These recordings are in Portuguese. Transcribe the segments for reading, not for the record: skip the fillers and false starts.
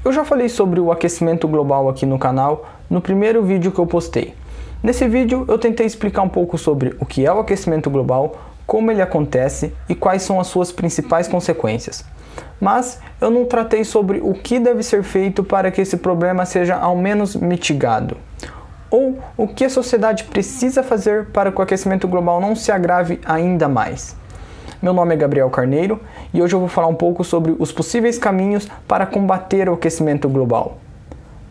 Eu já falei sobre o aquecimento global aqui no canal no primeiro vídeo que eu postei. Nesse vídeo eu tentei explicar um pouco sobre o que é o aquecimento global, como ele acontece e quais são as suas principais consequências. Mas eu não tratei sobre o que deve ser feito para que esse problema seja ao menos mitigado. Ou o que a sociedade precisa fazer para que o aquecimento global não se agrave ainda mais. Meu nome é Gabriel Carneiro e hoje eu vou falar um pouco sobre os possíveis caminhos para combater o aquecimento global,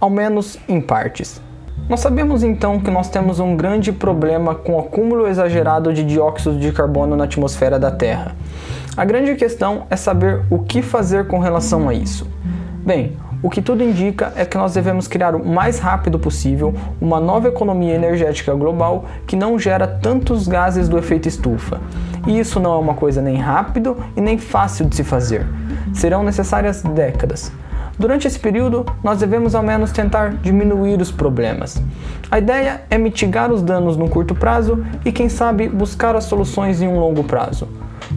ao menos em partes. Nós sabemos então que nós temos um grande problema com o acúmulo exagerado de dióxido de carbono na atmosfera da Terra. A grande questão é saber o que fazer com relação a isso. Bem, o que tudo indica é que nós devemos criar o mais rápido possível uma nova economia energética global que não gera tantos gases do efeito estufa. E isso não é uma coisa nem rápido e nem fácil de se fazer. Serão necessárias décadas. Durante esse período, nós devemos ao menos tentar diminuir os problemas. A ideia é mitigar os danos no curto prazo e, quem sabe, buscar as soluções em um longo prazo.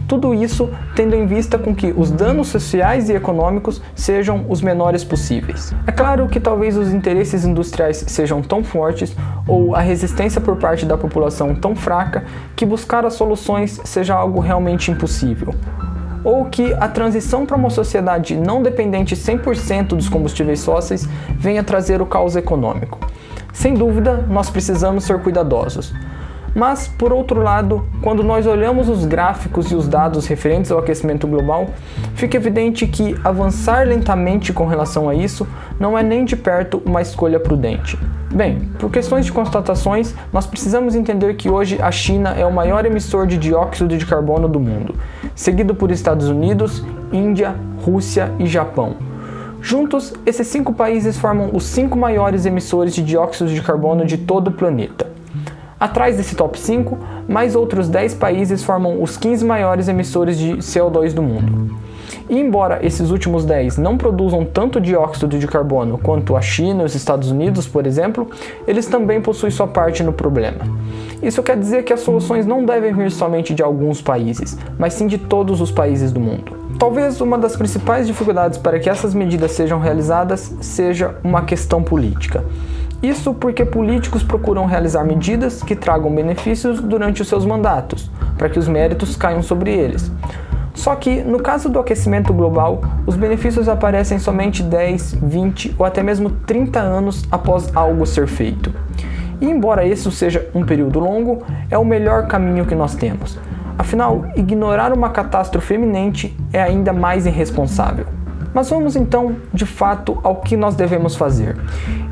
Tudo isso tendo em vista com que os danos sociais e econômicos sejam os menores possíveis. É claro que talvez os interesses industriais sejam tão fortes ou a resistência por parte da população tão fraca que buscar as soluções seja algo realmente impossível. Ou que a transição para uma sociedade não dependente 100% dos combustíveis fósseis venha trazer o caos econômico. Sem dúvida, nós precisamos ser cuidadosos. Mas, por outro lado, quando nós olhamos os gráficos e os dados referentes ao aquecimento global, fica evidente que avançar lentamente com relação a isso não é nem de perto uma escolha prudente. Bem, por questões de constatações, nós precisamos entender que hoje a China é o maior emissor de dióxido de carbono do mundo, seguido por Estados Unidos, Índia, Rússia e Japão. Juntos, esses 5 países formam os 5 maiores emissores de dióxido de carbono de todo o planeta. Atrás desse top 5, mais outros 10 países formam os 15 maiores emissores de CO2 do mundo. E embora esses últimos 10 não produzam tanto dióxido de carbono quanto a China e os Estados Unidos, por exemplo, eles também possuem sua parte no problema. Isso quer dizer que as soluções não devem vir somente de alguns países, mas sim de todos os países do mundo. Talvez uma das principais dificuldades para que essas medidas sejam realizadas seja uma questão política. Isso porque políticos procuram realizar medidas que tragam benefícios durante os seus mandatos, para que os méritos caiam sobre eles. Só que, no caso do aquecimento global, os benefícios aparecem somente 10, 20 ou até mesmo 30 anos após algo ser feito. E embora isso seja um período longo, é o melhor caminho que nós temos. Afinal, ignorar uma catástrofe iminente é ainda mais irresponsável. Mas vamos então, de fato, ao que nós devemos fazer.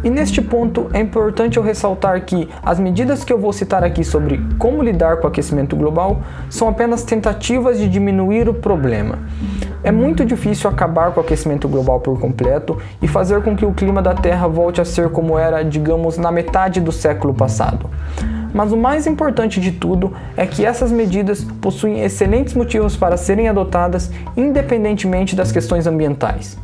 E neste ponto é importante eu ressaltar que as medidas que eu vou citar aqui sobre como lidar com o aquecimento global são apenas tentativas de diminuir o problema. É muito difícil acabar com o aquecimento global por completo e fazer com que o clima da Terra volte a ser como era, digamos, na metade do século passado. Mas o mais importante de tudo é que essas medidas possuem excelentes motivos para serem adotadas independentemente das questões ambientais.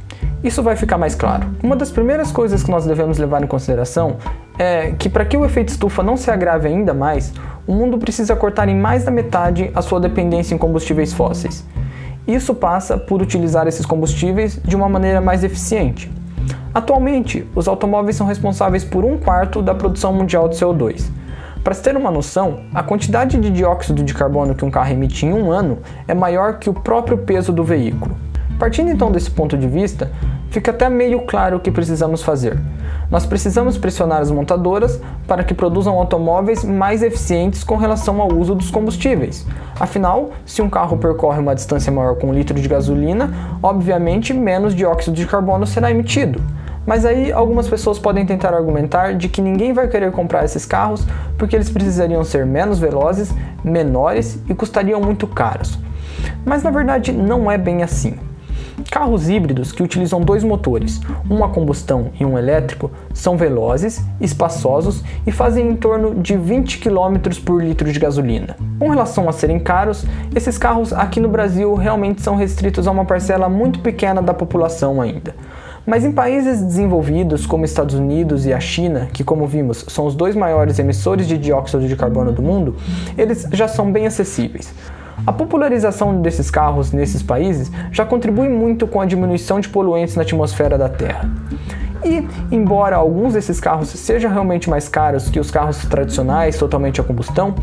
Isso vai ficar mais claro. Uma das primeiras coisas que nós devemos levar em consideração é que para que o efeito estufa não se agrave ainda mais, o mundo precisa cortar em mais da metade a sua dependência em combustíveis fósseis. Isso passa por utilizar esses combustíveis de uma maneira mais eficiente. Atualmente, os automóveis são responsáveis por 1/4 da produção mundial de CO2. Para se ter uma noção, a quantidade de dióxido de carbono que um carro emite em um ano é maior que o próprio peso do veículo. Partindo então desse ponto de vista, fica até meio claro o que precisamos fazer. Nós precisamos pressionar as montadoras para que produzam automóveis mais eficientes com relação ao uso dos combustíveis. Afinal, se um carro percorre uma distância maior com 1 litro de gasolina, obviamente menos dióxido de carbono será emitido. Mas aí algumas pessoas podem tentar argumentar de que ninguém vai querer comprar esses carros porque eles precisariam ser menos velozes, menores e custariam muito caros. Mas na verdade não é bem assim. Carros híbridos que utilizam 2 motores, um a combustão e um elétrico, são velozes, espaçosos e fazem em torno de 20 km por litro de gasolina. Com relação a serem caros, esses carros aqui no Brasil realmente são restritos a uma parcela muito pequena da população ainda. Mas em países desenvolvidos como Estados Unidos e a China, que como vimos são os 2 maiores emissores de dióxido de carbono do mundo, eles já são bem acessíveis. A popularização desses carros nesses países já contribui muito com a diminuição de poluentes na atmosfera da Terra. E, embora alguns desses carros sejam realmente mais caros que os carros tradicionais totalmente a combustão,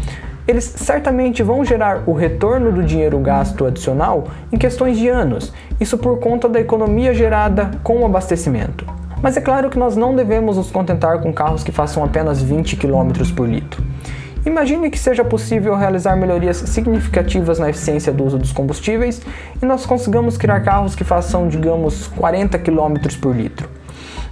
eles certamente vão gerar o retorno do dinheiro gasto adicional em questões de anos, isso por conta da economia gerada com o abastecimento. Mas é claro que nós não devemos nos contentar com carros que façam apenas 20 km por litro. Imagine que seja possível realizar melhorias significativas na eficiência do uso dos combustíveis e nós consigamos criar carros que façam, digamos, 40 km por litro.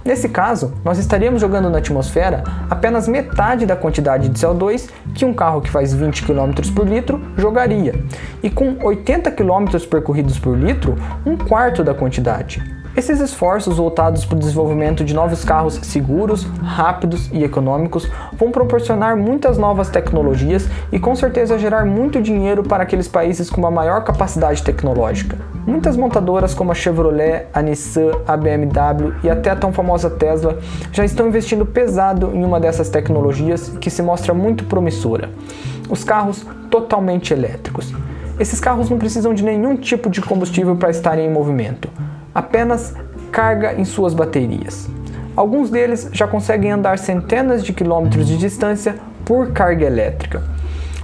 Nesse caso, nós estaríamos jogando na atmosfera apenas metade da quantidade de CO2 que um carro que faz 20 km por litro jogaria, e com 80 km percorridos por litro, um quarto da quantidade. Esses esforços voltados para o desenvolvimento de novos carros seguros, rápidos e econômicos vão proporcionar muitas novas tecnologias e com certeza gerar muito dinheiro para aqueles países com uma maior capacidade tecnológica. Muitas montadoras como a Chevrolet, a Nissan, a BMW e até a tão famosa Tesla já estão investindo pesado em uma dessas tecnologias que se mostra muito promissora: os carros totalmente elétricos. Esses carros não precisam de nenhum tipo de combustível para estarem em movimento, apenas carga em suas baterias. Alguns deles já conseguem andar centenas de quilômetros de distância por carga elétrica.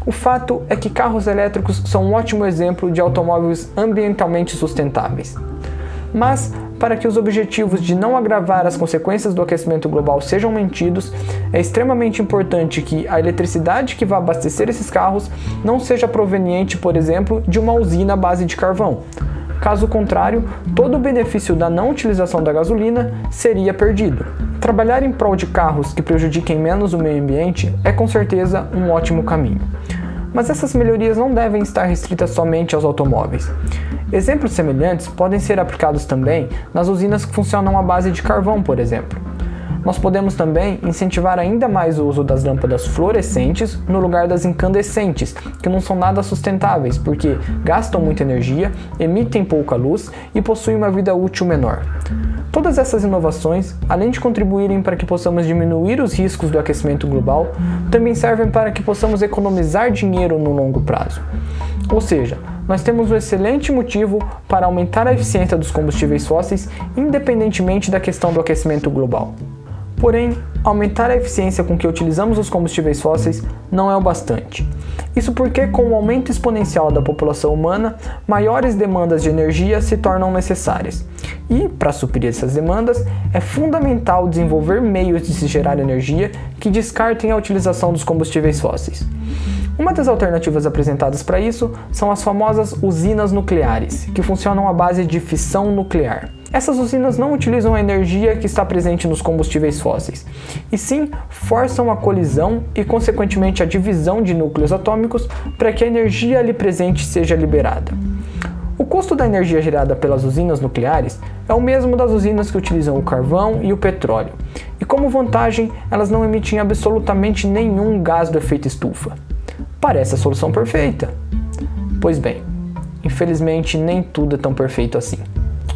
O fato é que carros elétricos são um ótimo exemplo de automóveis ambientalmente sustentáveis. Mas, para que os objetivos de não agravar as consequências do aquecimento global sejam mantidos, é extremamente importante que a eletricidade que vai abastecer esses carros não seja proveniente, por exemplo, de uma usina à base de carvão. Caso contrário, todo o benefício da não utilização da gasolina seria perdido. Trabalhar em prol de carros que prejudiquem menos o meio ambiente é com certeza um ótimo caminho. Mas essas melhorias não devem estar restritas somente aos automóveis. Exemplos semelhantes podem ser aplicados também nas usinas que funcionam à base de carvão, por exemplo. Nós podemos também incentivar ainda mais o uso das lâmpadas fluorescentes no lugar das incandescentes, que não são nada sustentáveis porque gastam muita energia, emitem pouca luz e possuem uma vida útil menor. Todas essas inovações, além de contribuírem para que possamos diminuir os riscos do aquecimento global, também servem para que possamos economizar dinheiro no longo prazo. Ou seja, nós temos um excelente motivo para aumentar a eficiência dos combustíveis fósseis, independentemente da questão do aquecimento global. Porém, aumentar a eficiência com que utilizamos os combustíveis fósseis não é o bastante. Isso porque, com o aumento exponencial da população humana, maiores demandas de energia se tornam necessárias. E, para suprir essas demandas, é fundamental desenvolver meios de se gerar energia que descartem a utilização dos combustíveis fósseis. Uma das alternativas apresentadas para isso são as famosas usinas nucleares, que funcionam à base de fissão nuclear. Essas usinas não utilizam a energia que está presente nos combustíveis fósseis, e sim forçam a colisão e, consequentemente, a divisão de núcleos atômicos para que a energia ali presente seja liberada. O custo da energia gerada pelas usinas nucleares é o mesmo das usinas que utilizam o carvão e o petróleo, e como vantagem, elas não emitem absolutamente nenhum gás do efeito estufa. Parece a solução perfeita. Pois bem, infelizmente nem tudo é tão perfeito assim.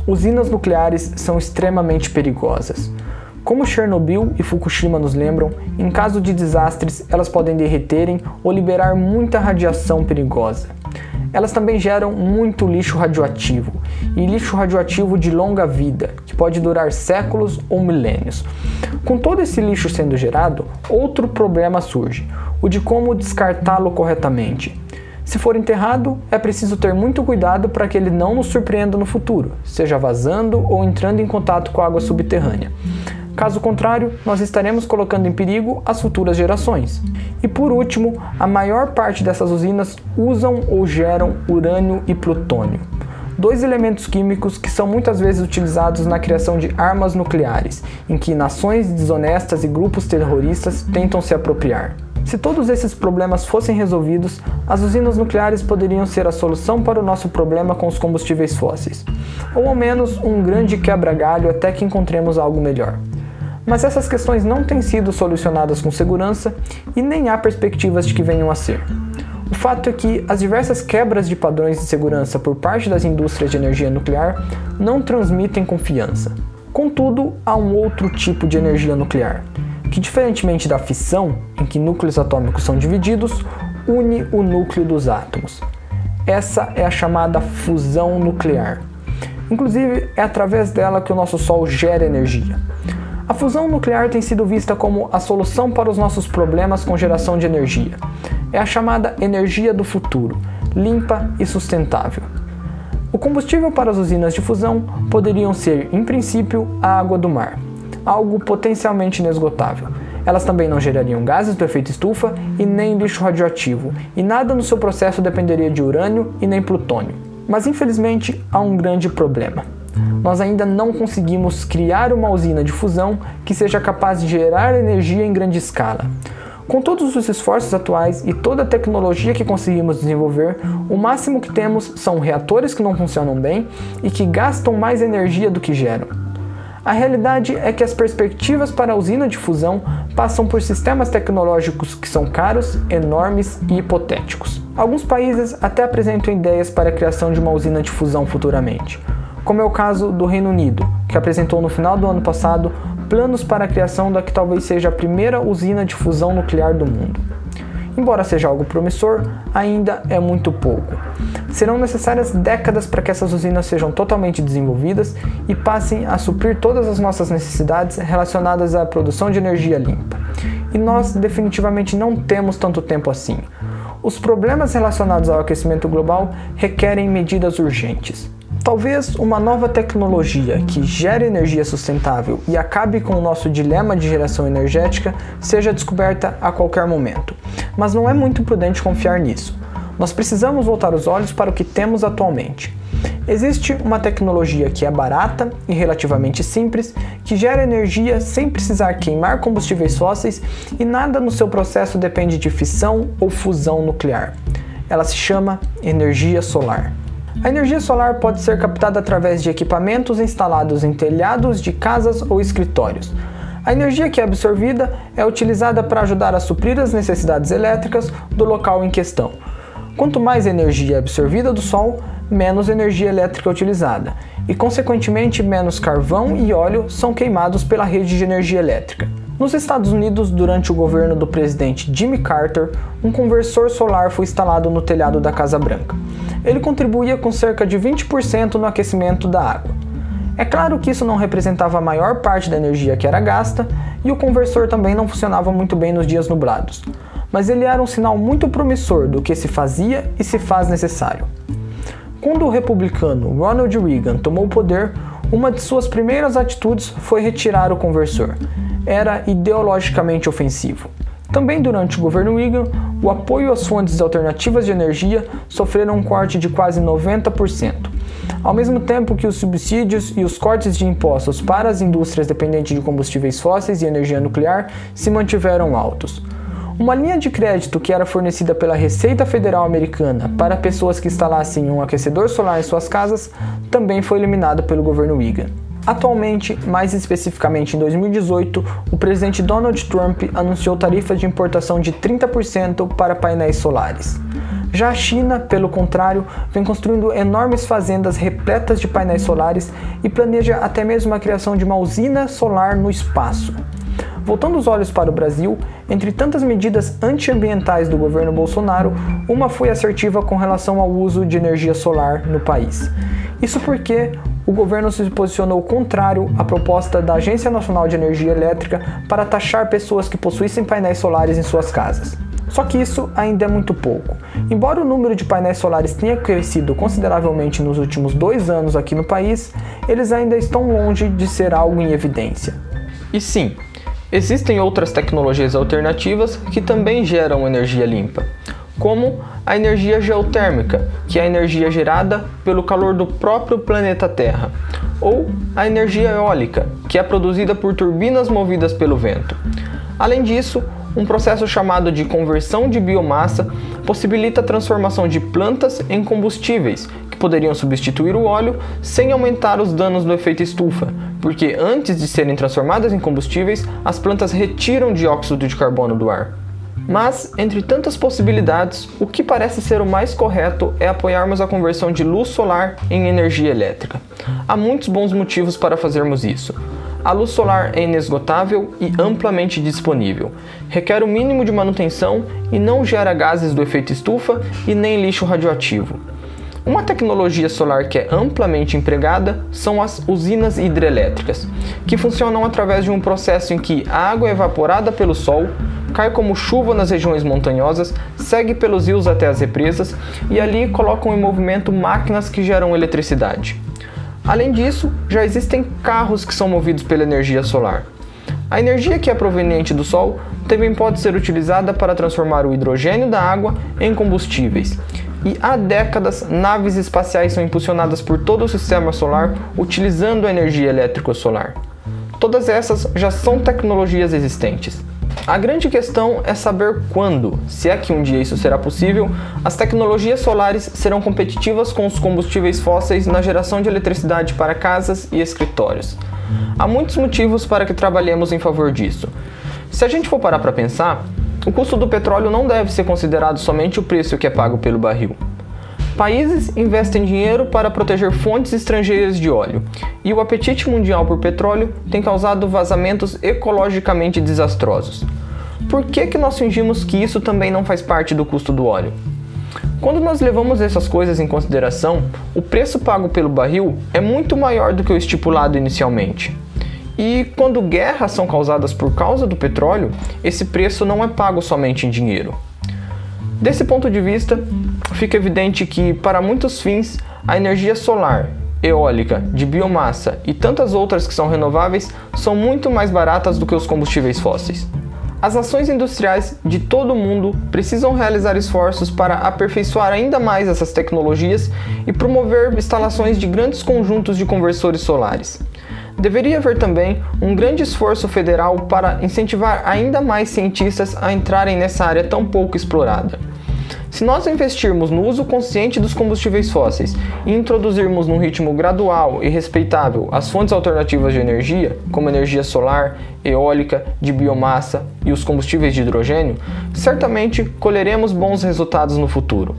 Usinas nucleares são extremamente perigosas. Como Chernobyl e Fukushima nos lembram, em caso de desastres, elas podem derreterem ou liberar muita radiação perigosa. Elas também geram muito lixo radioativo, e lixo radioativo de longa vida, que pode durar séculos ou milênios. Com todo esse lixo sendo gerado, outro problema surge, o de como descartá-lo corretamente. Se for enterrado, é preciso ter muito cuidado para que ele não nos surpreenda no futuro, seja vazando ou entrando em contato com a água subterrânea. Caso contrário, nós estaremos colocando em perigo as futuras gerações. E por último, a maior parte dessas usinas usam ou geram urânio e plutônio, dois elementos químicos que são muitas vezes utilizados na criação de armas nucleares, em que nações desonestas e grupos terroristas tentam se apropriar. Se todos esses problemas fossem resolvidos, as usinas nucleares poderiam ser a solução para o nosso problema com os combustíveis fósseis, ou ao menos um grande quebra-galho até que encontremos algo melhor. Mas essas questões não têm sido solucionadas com segurança e nem há perspectivas de que venham a ser. O fato é que as diversas quebras de padrões de segurança por parte das indústrias de energia nuclear não transmitem confiança. Contudo, há um outro tipo de energia nuclear, que, diferentemente da fissão, em que núcleos atômicos são divididos, une o núcleo dos átomos. Essa é a chamada fusão nuclear. Inclusive, é através dela que o nosso Sol gera energia. A fusão nuclear tem sido vista como a solução para os nossos problemas com geração de energia. É a chamada energia do futuro, limpa e sustentável. O combustível para as usinas de fusão poderiam ser, em princípio, a água do mar, algo potencialmente inesgotável. Elas também não gerariam gases do efeito estufa e nem lixo radioativo, e nada no seu processo dependeria de urânio e nem plutônio. Mas infelizmente há um grande problema. Nós ainda não conseguimos criar uma usina de fusão que seja capaz de gerar energia em grande escala. Com todos os esforços atuais e toda a tecnologia que conseguimos desenvolver, o máximo que temos são reatores que não funcionam bem e que gastam mais energia do que geram. A realidade é que as perspectivas para a usina de fusão passam por sistemas tecnológicos que são caros, enormes e hipotéticos. Alguns países até apresentam ideias para a criação de uma usina de fusão futuramente, como é o caso do Reino Unido, que apresentou no final do ano passado planos para a criação da que talvez seja a primeira usina de fusão nuclear do mundo. Embora seja algo promissor, ainda é muito pouco. Serão necessárias décadas para que essas usinas sejam totalmente desenvolvidas e passem a suprir todas as nossas necessidades relacionadas à produção de energia limpa. E nós definitivamente não temos tanto tempo assim. Os problemas relacionados ao aquecimento global requerem medidas urgentes. Talvez uma nova tecnologia que gere energia sustentável e acabe com o nosso dilema de geração energética seja descoberta a qualquer momento, mas não é muito prudente confiar nisso. Nós precisamos voltar os olhos para o que temos atualmente. Existe uma tecnologia que é barata e relativamente simples, que gera energia sem precisar queimar combustíveis fósseis e nada no seu processo depende de fissão ou fusão nuclear. Ela se chama energia solar. A energia solar pode ser captada através de equipamentos instalados em telhados de casas ou escritórios. A energia que é absorvida é utilizada para ajudar a suprir as necessidades elétricas do local em questão. Quanto mais energia é absorvida do Sol, menos energia elétrica é utilizada, e consequentemente menos carvão e óleo são queimados pela rede de energia elétrica. Nos Estados Unidos, durante o governo do presidente Jimmy Carter, um conversor solar foi instalado no telhado da Casa Branca. Ele contribuía com cerca de 20% no aquecimento da água. É claro que isso não representava a maior parte da energia que era gasta, e o conversor também não funcionava muito bem nos dias nublados, mas ele era um sinal muito promissor do que se fazia e se faz necessário. Quando o republicano Ronald Reagan tomou o poder, uma de suas primeiras atitudes foi retirar o conversor. Era ideologicamente ofensivo. Também durante o governo Reagan, o apoio às fontes alternativas de energia sofreram um corte de quase 90%, ao mesmo tempo que os subsídios e os cortes de impostos para as indústrias dependentes de combustíveis fósseis e energia nuclear se mantiveram altos. Uma linha de crédito que era fornecida pela Receita Federal Americana para pessoas que instalassem um aquecedor solar em suas casas também foi eliminada pelo governo Reagan. Atualmente, mais especificamente em 2018, o presidente Donald Trump anunciou tarifas de importação de 30% para painéis solares. Já a China, pelo contrário, vem construindo enormes fazendas repletas de painéis solares e planeja até mesmo a criação de uma usina solar no espaço. Voltando os olhos para o Brasil, entre tantas medidas antiambientais do governo Bolsonaro, uma foi assertiva com relação ao uso de energia solar no país. Isso porque o governo se posicionou contrário à proposta da Agência Nacional de Energia Elétrica para taxar pessoas que possuíssem painéis solares em suas casas. Só que isso ainda é muito pouco. Embora o número de painéis solares tenha crescido consideravelmente nos últimos 2 anos aqui no país, eles ainda estão longe de ser algo em evidência. E sim, existem outras tecnologias alternativas que também geram energia limpa, como a energia geotérmica, que é a energia gerada pelo calor do próprio planeta Terra, ou a energia eólica, que é produzida por turbinas movidas pelo vento. Além disso, um processo chamado de conversão de biomassa possibilita a transformação de plantas em combustíveis, que poderiam substituir o óleo sem aumentar os danos do efeito estufa, porque antes de serem transformadas em combustíveis, as plantas retiram dióxido de carbono do ar. Mas, entre tantas possibilidades, o que parece ser o mais correto é apoiarmos a conversão de luz solar em energia elétrica. Há muitos bons motivos para fazermos isso. A luz solar é inesgotável e amplamente disponível, requer o mínimo de manutenção e não gera gases do efeito estufa e nem lixo radioativo. Uma tecnologia solar que é amplamente empregada são as usinas hidrelétricas, que funcionam através de um processo em que a água é evaporada pelo sol, cai como chuva nas regiões montanhosas, segue pelos rios até as represas e ali colocam em movimento máquinas que geram eletricidade. Além disso, já existem carros que são movidos pela energia solar. A energia que é proveniente do Sol também pode ser utilizada para transformar o hidrogênio da água em combustíveis. E há décadas, naves espaciais são impulsionadas por todo o sistema solar utilizando a energia elétrica solar. Todas essas já são tecnologias existentes. A grande questão é saber quando, se é que um dia isso será possível, as tecnologias solares serão competitivas com os combustíveis fósseis na geração de eletricidade para casas e escritórios. Há muitos motivos para que trabalhemos em favor disso. Se a gente for parar para pensar, o custo do petróleo não deve ser considerado somente o preço que é pago pelo barril. Países investem dinheiro para proteger fontes estrangeiras de óleo, e o apetite mundial por petróleo tem causado vazamentos ecologicamente desastrosos. Por que nós fingimos que isso também não faz parte do custo do óleo? Quando nós levamos essas coisas em consideração, o preço pago pelo barril é muito maior do que o estipulado inicialmente. E quando guerras são causadas por causa do petróleo, esse preço não é pago somente em dinheiro. Desse ponto de vista, fica evidente que, para muitos fins, a energia solar, eólica, de biomassa e tantas outras que são renováveis são muito mais baratas do que os combustíveis fósseis. As nações industriais de todo o mundo precisam realizar esforços para aperfeiçoar ainda mais essas tecnologias e promover instalações de grandes conjuntos de conversores solares. Deveria haver também um grande esforço federal para incentivar ainda mais cientistas a entrarem nessa área tão pouco explorada. Se nós investirmos no uso consciente dos combustíveis fósseis e introduzirmos num ritmo gradual e respeitável as fontes alternativas de energia, como energia solar, eólica, de biomassa e os combustíveis de hidrogênio, certamente colheremos bons resultados no futuro.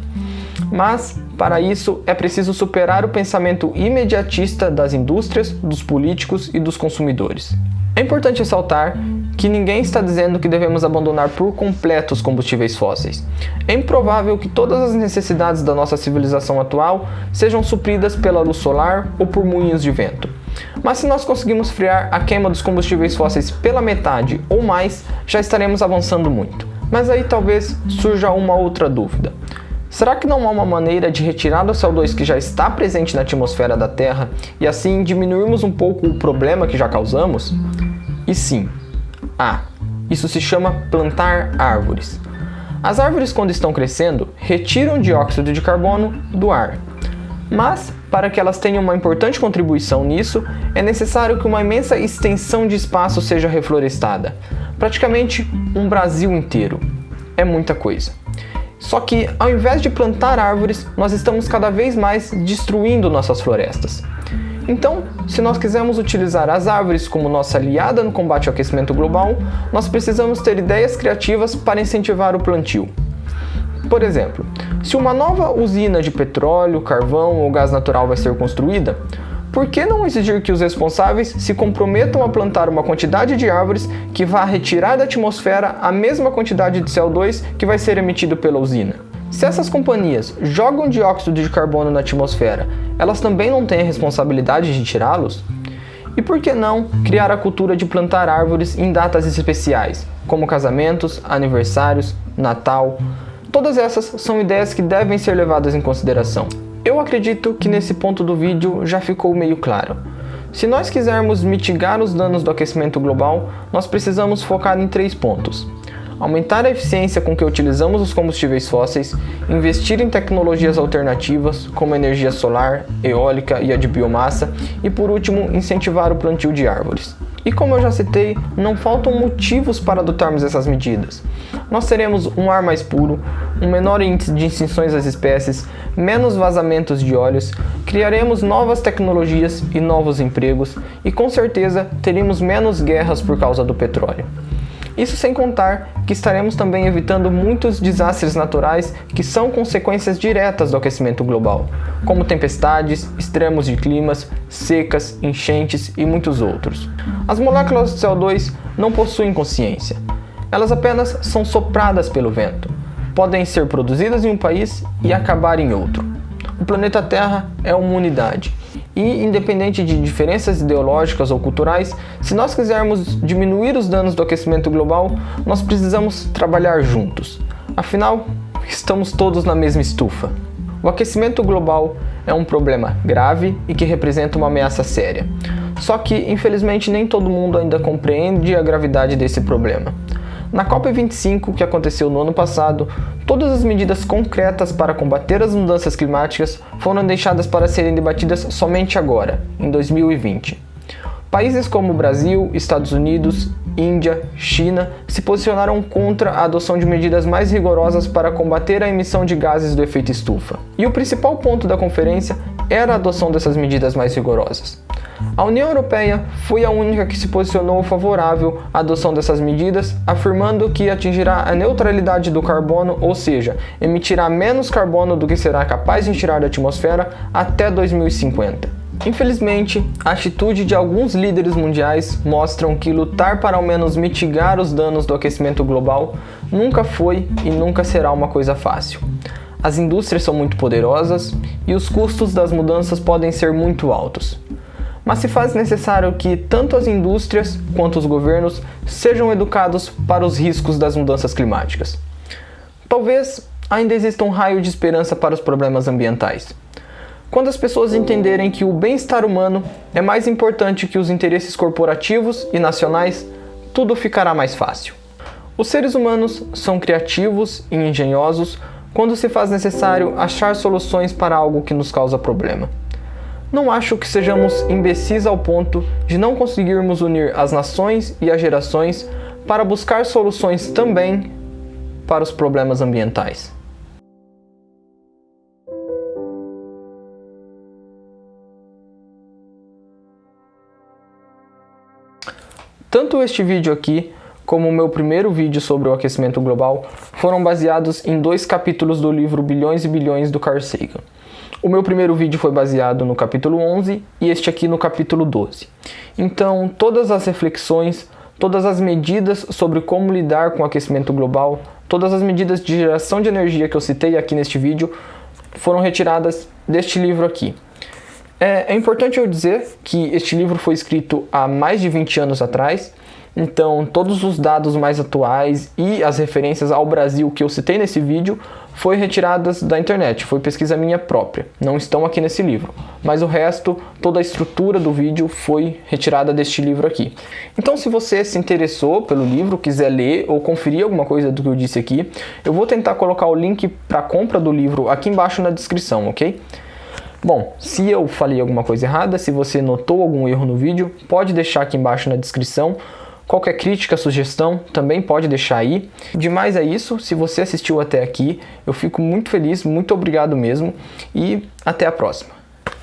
Mas, para isso, é preciso superar o pensamento imediatista das indústrias, dos políticos e dos consumidores. É importante ressaltar que ninguém está dizendo que devemos abandonar por completo os combustíveis fósseis. É improvável que todas as necessidades da nossa civilização atual sejam supridas pela luz solar ou por moinhos de vento. Mas se nós conseguirmos frear a queima dos combustíveis fósseis pela metade ou mais, já estaremos avançando muito. Mas aí talvez surja uma outra dúvida. Será que não há uma maneira de retirar o CO2 que já está presente na atmosfera da Terra e assim diminuirmos um pouco o problema que já causamos? E sim, isso se chama plantar árvores. As árvores, quando estão crescendo, retiram dióxido de carbono do ar. Mas, para que elas tenham uma importante contribuição nisso, é necessário que uma imensa extensão de espaço seja reflorestada. Praticamente um Brasil inteiro. É muita coisa. Só que, ao invés de plantar árvores, nós estamos cada vez mais destruindo nossas florestas. Então, se nós quisermos utilizar as árvores como nossa aliada no combate ao aquecimento global, nós precisamos ter ideias criativas para incentivar o plantio. Por exemplo, se uma nova usina de petróleo, carvão ou gás natural vai ser construída, por que não exigir que os responsáveis se comprometam a plantar uma quantidade de árvores que vá retirar da atmosfera a mesma quantidade de CO2 que vai ser emitido pela usina? Se essas companhias jogam dióxido de carbono na atmosfera, elas também não têm a responsabilidade de tirá-los? E por que não criar a cultura de plantar árvores em datas especiais, como casamentos, aniversários, Natal? Todas essas são ideias que devem ser levadas em consideração. Eu acredito que nesse ponto do vídeo já ficou meio claro. Se nós quisermos mitigar os danos do aquecimento global, nós precisamos focar em 3 pontos. Aumentar a eficiência com que utilizamos os combustíveis fósseis, investir em tecnologias alternativas, como energia solar, eólica e a de biomassa, e por último, incentivar o plantio de árvores. E como eu já citei, não faltam motivos para adotarmos essas medidas. Nós teremos um ar mais puro, um menor índice de extinções das espécies, menos vazamentos de óleos, criaremos novas tecnologias e novos empregos e com certeza teremos menos guerras por causa do petróleo. Isso sem contar que estaremos também evitando muitos desastres naturais que são consequências diretas do aquecimento global, como tempestades, extremos de climas, secas, enchentes e muitos outros. As moléculas de CO2 não possuem consciência. Elas apenas são sopradas pelo vento. Podem ser produzidas em um país e acabar em outro. O planeta Terra é uma unidade. E, independente de diferenças ideológicas ou culturais, se nós quisermos diminuir os danos do aquecimento global, nós precisamos trabalhar juntos. Afinal, estamos todos na mesma estufa. O aquecimento global é um problema grave e que representa uma ameaça séria. Só que, infelizmente, nem todo mundo ainda compreende a gravidade desse problema. Na COP25, que aconteceu no ano passado, todas as medidas concretas para combater as mudanças climáticas foram deixadas para serem debatidas somente agora, em 2020. Países como Brasil, Estados Unidos, Índia, China se posicionaram contra a adoção de medidas mais rigorosas para combater a emissão de gases do efeito estufa. E o principal ponto da conferência era a adoção dessas medidas mais rigorosas. A União Europeia foi a única que se posicionou favorável à adoção dessas medidas, afirmando que atingirá a neutralidade do carbono, ou seja, emitirá menos carbono do que será capaz de tirar da atmosfera até 2050. Infelizmente, a atitude de alguns líderes mundiais mostram que lutar para ao menos mitigar os danos do aquecimento global nunca foi e nunca será uma coisa fácil. As indústrias são muito poderosas e os custos das mudanças podem ser muito altos. Mas se faz necessário que tanto as indústrias quanto os governos sejam educados para os riscos das mudanças climáticas. Talvez ainda exista um raio de esperança para os problemas ambientais. Quando as pessoas entenderem que o bem-estar humano é mais importante que os interesses corporativos e nacionais, tudo ficará mais fácil. Os seres humanos são criativos e engenhosos quando se faz necessário achar soluções para algo que nos causa problema. Não acho que sejamos imbecis ao ponto de não conseguirmos unir as nações e as gerações para buscar soluções também para os problemas ambientais. Tanto este vídeo aqui, como o meu primeiro vídeo sobre o aquecimento global, foram baseados em 2 capítulos do livro Bilhões e Bilhões do Carl Sagan. O meu primeiro vídeo foi baseado no capítulo 11 e este aqui no capítulo 12. Então, todas as reflexões, todas as medidas sobre como lidar com o aquecimento global, todas as medidas de geração de energia que eu citei aqui neste vídeo, foram retiradas deste livro aqui. É importante eu dizer que este livro foi escrito há mais de 20 anos atrás, então todos os dados mais atuais e as referências ao Brasil que eu citei nesse vídeo foi retiradas da internet, foi pesquisa minha própria, não estão aqui nesse livro, mas o resto, toda a estrutura do vídeo foi retirada deste livro aqui. Então se você se interessou pelo livro, quiser ler ou conferir alguma coisa do que eu disse aqui, eu vou tentar colocar o link para a compra do livro aqui embaixo na descrição, ok? Bom, se eu falei alguma coisa errada, se você notou algum erro no vídeo, pode deixar aqui embaixo na descrição. Qualquer crítica, sugestão, também pode deixar aí. Demais é isso, se você assistiu até aqui, eu fico muito feliz, muito obrigado mesmo e até a próxima.